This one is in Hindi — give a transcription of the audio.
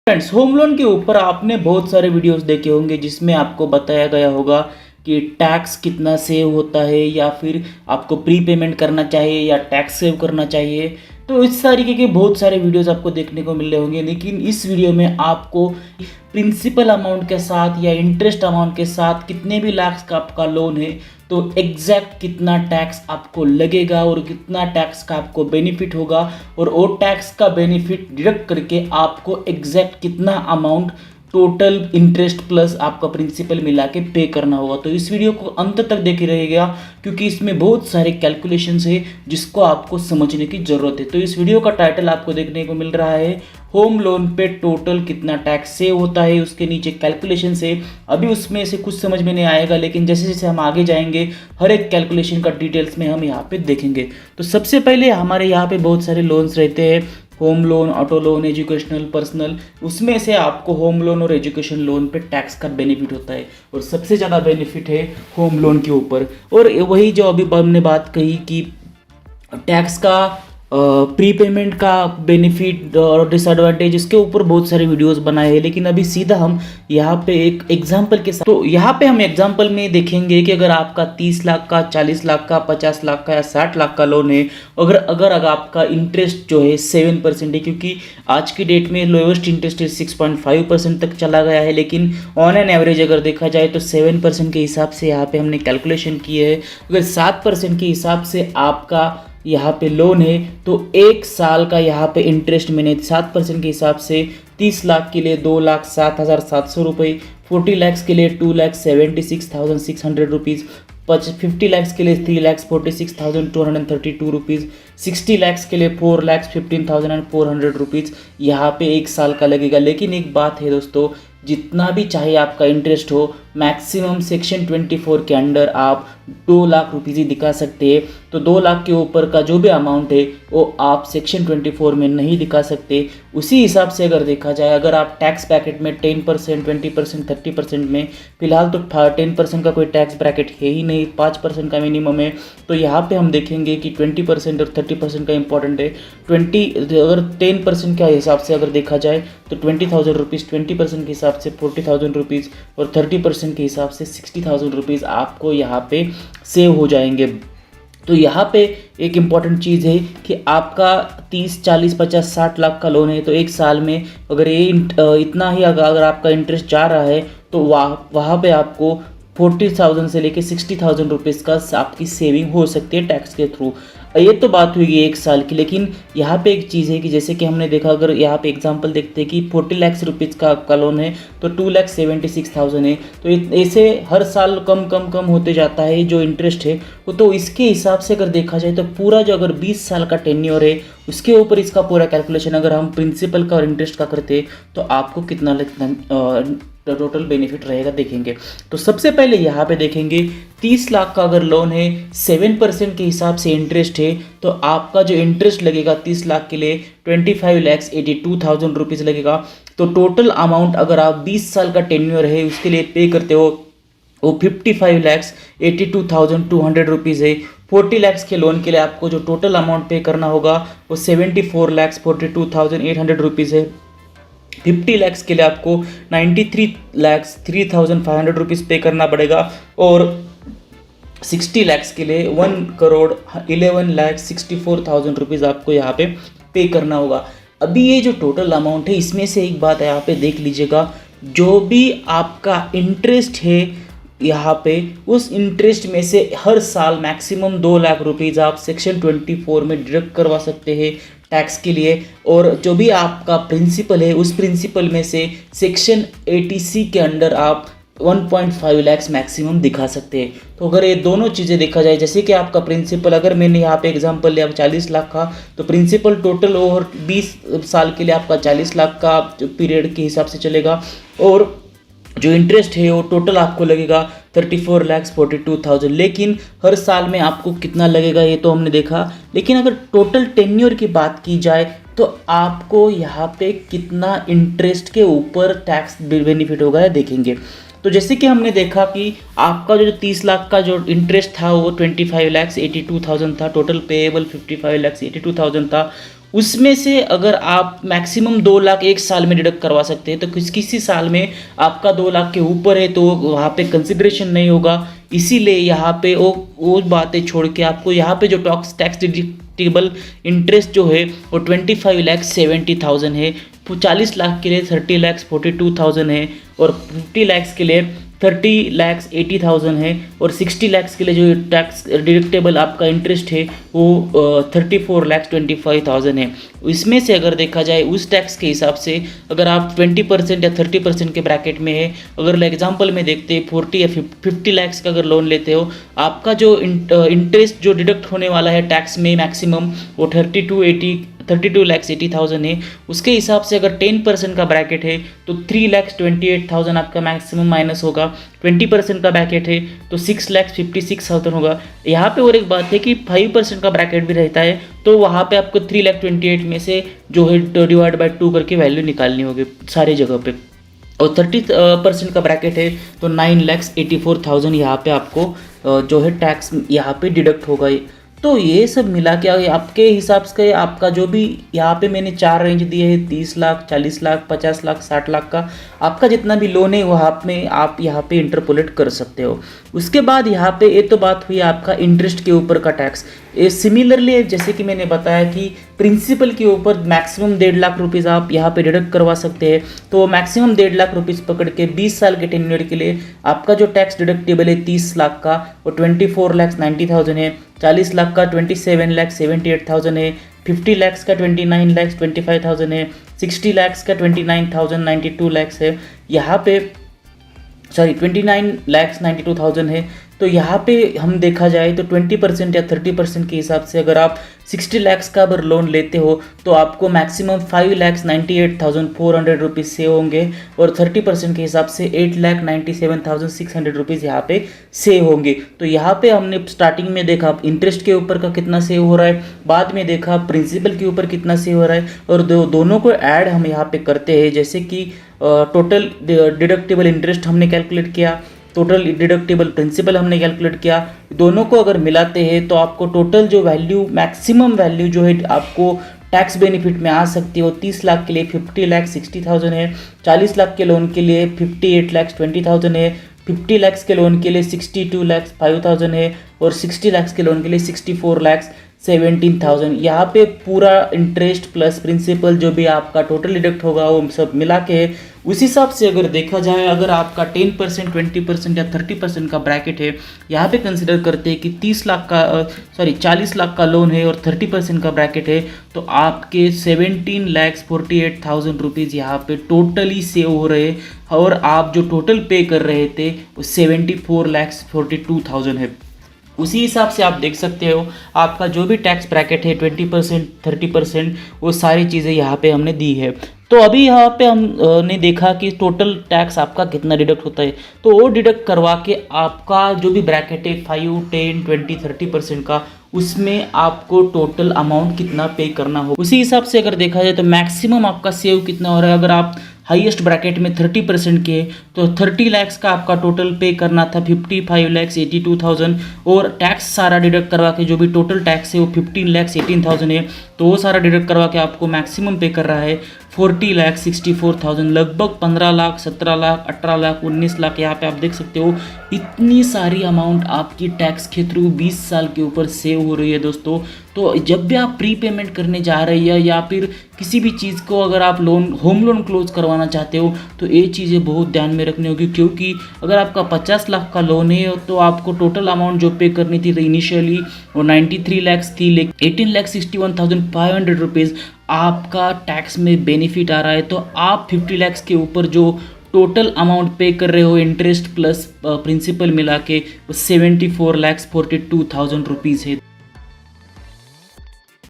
फ्रेंड्स, होम लोन के ऊपर आपने बहुत सारे वीडियोस देखे होंगे जिसमें आपको बताया गया होगा कि टैक्स कितना सेव होता है या फिर आपको प्री पेमेंट करना चाहिए या टैक्स सेव करना चाहिए। तो इस तरीके के बहुत सारे वीडियोस आपको देखने को मिल रहे होंगे, लेकिन इस वीडियो में आपको प्रिंसिपल अमाउंट के साथ या इंटरेस्ट अमाउंट के साथ कितने भी लाख का आपका लोन है तो एग्जैक्ट कितना टैक्स आपको लगेगा और कितना टैक्स का आपको बेनिफिट होगा और वो टैक्स का बेनिफिट डिडक्ट करके आपको एग्जैक्ट कितना अमाउंट टोटल इंटरेस्ट प्लस आपका प्रिंसिपल मिला के पे करना होगा। तो इस वीडियो को अंत तक देखे रहेगा क्योंकि इसमें बहुत सारे कैलकुलेशंस है जिसको आपको समझने की ज़रूरत है। तो इस वीडियो का टाइटल आपको देखने को मिल रहा है होम लोन पे टोटल कितना टैक्स सेव होता है, उसके नीचे कैलकुलेशन है। अभी उसमें से कुछ समझ में नहीं आएगा, लेकिन जैसे जैसे हम आगे जाएंगे हर एक कैलकुलेशन का डिटेल्स में हम यहाँ पे देखेंगे। तो सबसे पहले हमारे यहाँ पे बहुत सारे लोन्स रहते हैं, home loan, auto loan, educational, personal. उसमें से आपको होम लोन और एजुकेशन लोन पे टैक्स का बेनिफिट होता है और सबसे ज़्यादा बेनिफिट है होम लोन के ऊपर। और वही जो अभी हमने बात कही कि टैक्स का प्री पेमेंट का बेनिफिट और डिसएडवांटेज, इसके ऊपर बहुत सारे वीडियोस बनाए हैं, लेकिन अभी सीधा हम यहाँ पे एक एग्जांपल के साथ, तो यहाँ पे हम एग्जांपल में देखेंगे कि अगर आपका 30 लाख का, 40 लाख का, 50 लाख का या 60 लाख का लोन है, अगर आपका इंटरेस्ट जो है 7% है, क्योंकि आज की डेट में लोएस्ट इंटरेस्ट 6.5% तक चला गया है, लेकिन ऑन एन एवरेज अगर देखा जाए तो 7% के हिसाब से यहाँ पे हमने कैलकुलेशन किए है। अगर 7% के हिसाब से आपका यहाँ पे लोन है तो एक साल का यहाँ पे इंटरेस्ट मैंने 7% के हिसाब से 30 लाख के लिए 2,07,700 रुपये, 40 लैक्स के लिए 2,76,600 रुपीज़, 50 लैक्स के लिए 3,46,232 रुपीज़, 60 लैक्स के लिए 4,15,400 रुपीज़ यहाँ पे एक साल का लगेगा। लेकिन एक बात है दोस्तों, जितना भी चाहे आपका इंटरेस्ट हो, मैक्सिमम सेक्शन 24 के अंडर आप 2 लाख रुपीज़ ही दिखा सकते हैं। तो 2 लाख के ऊपर का जो भी अमाउंट है वो आप सेक्शन 24 में नहीं दिखा सकते। उसी हिसाब से अगर देखा जाए, अगर आप टैक्स ब्रैकेट में 10%, 20%, 30% में, फिलहाल तो 10% का कोई टैक्स ब्रैकेट है ही नहीं, 5% का मिनिमम है। तो यहाँ पे हम देखेंगे कि 20% और 30% का इंपॉर्टेंट है। अगर 10% के हिसाब से अगर देखा जाए तो 20,000 रुपीज़, 20% के हिसाब से 40,000 रुपीज़ और 30% के हिसाब से 60,000 रुपीज़ आपको यहाँ पे सेव हो जाएंगे। तो यहाँ पे एक इम्पॉर्टेंट चीज़ है कि आपका 30, 40, 50, 60 लाख का लोन है तो एक साल में अगर ये इतना ही अगर आपका इंटरेस्ट जा रहा है तो वहाँ पे आपको 40,000 से लेके 60,000 रुपीज़ का आपकी सेविंग हो सकती है टैक्स के थ्रू। ये तो बात हुई एक साल की, लेकिन यहाँ पे एक चीज़ है कि जैसे कि हमने देखा, अगर यहाँ पे एग्जांपल देखते हैं कि 40 लाख रुपीज़ का आपका लोन है तो 2,76,000 है, तो ऐसे हर साल कम कम कम होते जाता है जो इंटरेस्ट है वो। तो इसके हिसाब से अगर देखा जाए तो पूरा जो अगर 20 साल का टेन्योर है उसके ऊपर इसका पूरा कैलकुलेशन अगर हम प्रिंसिपल का और इंटरेस्ट का करते हैं तो आपको कितना टोटल बेनिफिट रहेगा देखेंगे। तो सबसे पहले यहाँ पे देखेंगे 30 लाख का अगर लोन है, 7% के हिसाब से इंटरेस्ट है, तो आपका जो इंटरेस्ट लगेगा 30 लाख के लिए 25,82,000 रुपीज़ लगेगा। तो टोटल अमाउंट अगर आप 20 साल का टेन्योर है उसके लिए पे करते हो वो 55,82,200 रुपीज़ है। 40 लैक्स के लोन के लिए आपको जो टोटल अमाउंट पे करना होगा वो 74,42,800 रुपीज़ है। 50 लैक्स के लिए आपको 93,03,500 रुपीज़ पे करना पड़ेगा और 60 लैक्स के लिए 1,11,64,000 रुपीज़ आपको यहाँ पे करना होगा। अभी ये जो टोटल अमाउंट है इसमें से एक बात यहाँ पे देख लीजिएगा, जो भी आपका इंटरेस्ट है यहाँ पे उस इंटरेस्ट में से हर साल मैक्सिमम 2 लाख रुपीज़ आप सेक्शन 24 में डिडक्ट करवा सकते हैं टैक्स के लिए। और जो भी आपका प्रिंसिपल है उस प्रिंसिपल में से सेक्शन 80C के अंडर आप 1.5 लाख मैक्सिमम दिखा सकते हैं। तो अगर ये दोनों चीज़ें देखा जाए, जैसे कि आपका प्रिंसिपल, अगर मैंने यहाँ पे एग्जांपल लिया 40 लाख का, तो प्रिंसिपल टोटल ओवर 20 साल के लिए आपका 40 लाख का पीरियड के हिसाब से चलेगा और जो इंटरेस्ट है वो टोटल आपको लगेगा 34,42,000। लेकिन हर साल में आपको कितना लगेगा ये तो हमने देखा, लेकिन अगर टोटल टेन्योर की बात की जाए तो आपको यहाँ पे कितना इंटरेस्ट के ऊपर टैक्स बेनिफिट होगा देखेंगे। तो जैसे कि हमने देखा कि आपका जो 30 लाख का जो इंटरेस्ट था वो 25,82,000 था, टोटल पेएबल 55,82,000 था उसमें से अगर आप मैक्सिमम 2 लाख एक साल में डिडक्ट करवा सकते हैं, तो किसी साल में आपका 2 लाख के ऊपर है तो वहाँ पे कंसिडरेशन नहीं होगा। इसीलिए यहाँ पे वो बातें छोड़ के आपको यहाँ पे जो टैक्स डिडक्टिबल इंटरेस्ट जो है वो 25,70,000 है, 40 लाख के लिए 30,42,000 है, और 50 लाख के लिए 30,80,000 है, और 60 लाख के लिए जो टैक्स डिडक्टेबल आपका इंटरेस्ट है वो 34,25,000 है। इसमें से अगर देखा जाए उस टैक्स के हिसाब से अगर आप 20% या 30% के ब्रैकेट में है, अगर एग्जांपल में देखते हैं 40 या 50 लाख का अगर लोन लेते हो, आपका जो इंटरेस्ट जो डिडक्ट होने वाला है टैक्स में मैक्सिमम वो 32,80,000 है। उसके हिसाब से अगर 10% का ब्रैकेट है तो 3,28,000 आपका मैक्सिमम माइनस होगा। 20% का ब्रैकेट है तो 6,56,000 होगा। यहाँ पे और एक बात है कि 5% का ब्रैकेट भी रहता है तो वहाँ पे आपको 3,28,000 में से जो है डिवाइड बाय 2 करके वैल्यू निकालनी होगी सारी जगह पे। और 30% का ब्रैकेट है तो 9,84,000 यहाँ पे आपको जो है टैक्स यहाँ पे डिडक्ट होगा। तो ये सब मिला के आपके हिसाब से आपका जो भी यहाँ पे मैंने 4 रेंज दिए हैं, 30 लाख, 40 लाख, 50 लाख, 60 लाख का आपका जितना भी लोन है वहाँ में आप यहाँ पे इंटरपोलेट कर सकते हो। उसके बाद यहाँ पे ये तो बात हुई आपका इंटरेस्ट के ऊपर का टैक्स। सिमिलरली जैसे कि मैंने बताया कि प्रिंसिपल के ऊपर मैक्सिमम 1.5 लाख रुपीज़ आप यहाँ पे डिडक्ट करवा सकते हैं, तो मैक्सिमम 1.5 लाख रुपीज़ पकड़ के 20 साल के टेन्योर के लिए आपका जो टैक्स डिडक्टेबल है 30 लाख का वो 24,90,000 है, 40 लाख का 27,78,000 है, 50 लाख का 29,25,000 है, 60 लाख का 29,092 लाख है, यहाँ पे 29,92,000 है। तो यहाँ पे हम देखा जाए तो 20% या 30% के हिसाब से अगर आप 60 लाख का अगर लोन लेते हो तो आपको मैक्सिमम 5,98,400 रुपीज़ सेव होंगे, और 30% के हिसाब से 8,97,600 रुपीज़ यहाँ पे सेव होंगे। तो यहाँ पे हमने स्टार्टिंग में देखा इंटरेस्ट के ऊपर का कितना सेव हो रहा है, बाद में देखा प्रिंसिपल के ऊपर कितना सेव हो रहा है, और दोनों को ऐड हम यहाँ पे करते हैं। जैसे कि टोटल डिडक्टेबल इंटरेस्ट हमने कैलकुलेट किया, टोटल डिडक्टेबल प्रिंसिपल हमने कैलकुलेट किया, दोनों को अगर मिलाते हैं तो आपको टोटल जो वैल्यू मैक्सिमम वैल्यू जो है आपको टैक्स बेनिफिट में आ सकती है वो 30 लाख के लिए 50,60,000 है, 40 लाख के लोन के लिए 58,20,000 है, 50 लाख के लोन के लिए 62,05,000 है, और 60 लाख के लोन के लिए 64,17,000। यहाँ पे पूरा इंटरेस्ट प्लस प्रिंसिपल जो भी आपका टोटल डिडक्ट होगा वो सब मिला के उस हिसाब से अगर देखा जाए, अगर आपका 10%, 20% या 30% का ब्रैकेट है, यहाँ पे कंसिडर करते हैं कि 40 लाख का लोन है और 30% का ब्रैकेट है, तो आपके 17,48,000 रुपीज़ यहाँ पे टोटली सेव हो रहे हैं, और आप जो टोटल पे कर रहे थे वो 74,42,000 है। उसी हिसाब से आप देख सकते हो आपका जो भी टैक्स ब्रैकेट है 20%, 30%, वो सारी चीज़ें यहाँ पे हमने दी है। तो अभी यहाँ पे हमने देखा कि टोटल टैक्स आपका कितना डिडक्ट होता है, तो वो डिडक्ट करवा के आपका जो भी ब्रैकेट है 5, 10, 20, 30% का, उसमें आपको टोटल अमाउंट कितना पे करना हो। उसी हिसाब से अगर देखा जाए तो मैक्सिमम आपका सेव कितना हो रहा है। अगर आप हाईएस्ट ब्रैकेट में 30% के तो 30 लाख का आपका टोटल पे करना था 55,82,000, और टैक्स सारा डिडक्ट करवा के जो भी टोटल टैक्स है वो 15,18,000 है, तो वो सारा डिडक्ट करवा के आपको मैक्सिमम पे कर रहा है 40,64,000, लगभग 15 लाख, 17 लाख, 18 लाख, 19 लाख। यहाँ पे आप देख सकते हो इतनी सारी अमाउंट आपकी टैक्स के थ्रू 20 साल के ऊपर सेव हो रही है दोस्तों। तो जब भी आप प्री पेमेंट करने जा रहे हैं या फिर किसी भी चीज़ को अगर आप होम लोन क्लोज करवाना चाहते हो तो ये चीज़ें बहुत ध्यान में रखनी होगी, क्योंकि अगर आपका 50 लाख का लोन है तो आपको टोटल अमाउंट जो पे करनी थी तो इनिशियली वो 93 लाख थी, लेकिन 18,61,500 रुपीज़ आपका टैक्स में बेनिफिट आ रहा है। तो आप 50 लाख के ऊपर जो टोटल अमाउंट पे कर रहे हो इंटरेस्ट प्लस प्रिंसिपल मिला के 74,42,000 रुपीज़ है।